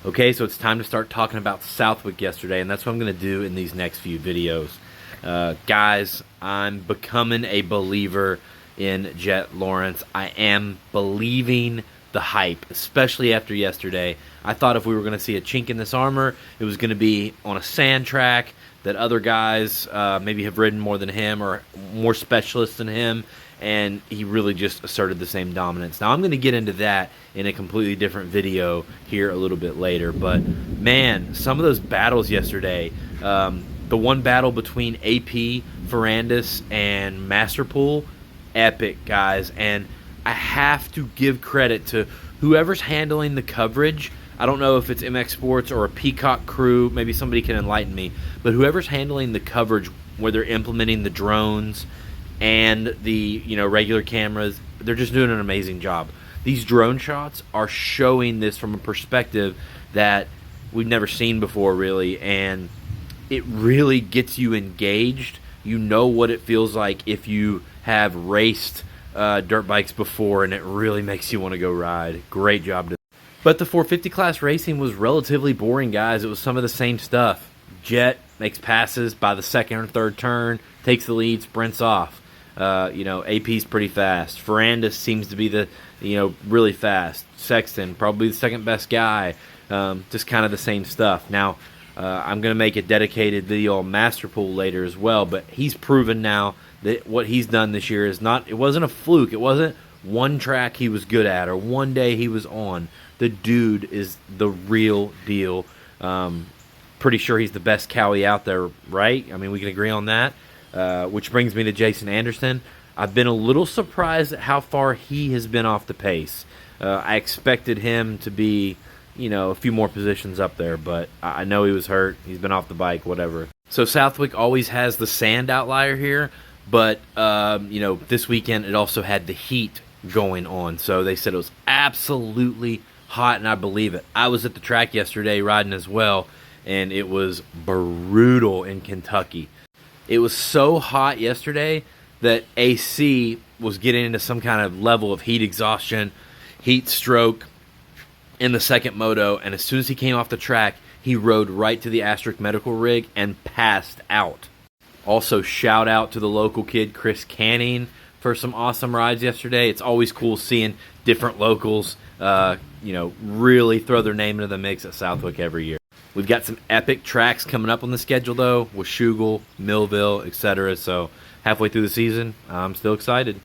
Okay, so it's time to start talking about Southwick yesterday, and that's what I'm going to do in these next few videos. Guys, I'm becoming a believer in Jet Lawrence. I am believing the hype, especially after yesterday. I thought if we were going to see a chink in this armor, it was going to be on a sand track that other guys maybe have ridden more than him or more specialists than him, and he really just asserted the same dominance. Now, I'm going to get into that in a completely different video here a little bit later, but man, some of those battles yesterday, the one battle between AP, Ferrandis, and Masterpool, epic, guys, and I have to give credit to whoever's handling the coverage. I don't know if it's MX Sports or a Peacock crew, maybe somebody can enlighten me, but whoever's handling the coverage where they're implementing the drones and the regular cameras, they're just doing an amazing job. These drone shots are showing this from a perspective that we've never seen before, really, and it really gets you engaged. You know what it feels like if you have raced dirt bikes before, and it really makes you want to go ride. Great job. But the 450 class racing was relatively boring, guys. It was some of the same stuff. Jet makes passes by the second or third turn, takes the lead, sprints off. AP's pretty fast. Ferrandis seems to be the, really fast. Sexton, probably the second best guy. Just kind of the same stuff. Now, I'm going to make a dedicated video on Masterpool later as well, but he's proven now that what he's done this year is not, it wasn't a fluke. It wasn't one track he was good at or one day he was on. The dude is the real deal. Pretty sure he's the best Cowie out there, right? I mean, we can agree on that. Which brings me to Jason Anderson. I've been a little surprised at how far he has been off the pace. I expected him to be, a few more positions up there, but I know he was hurt. He's been off the bike, whatever. So Southwick always has the sand outlier here, but, this weekend it also had the heat going on. So they said it was absolutely hot, and I believe it. I was at the track yesterday riding as well, and it was brutal in Kentucky. It was so hot yesterday that AC was getting into some kind of level of heat exhaustion, heat stroke in the second moto, and as soon as he came off the track, he rode right to the Asterisk medical rig and passed out. Also, shout out to the local kid, Chris Canning, for some awesome rides yesterday. It's always cool seeing different locals, really throw their name into the mix at Southwick every year. We've got some epic tracks coming up on the schedule, though, with Schugle, Millville, etc. So halfway through the season, I'm still excited.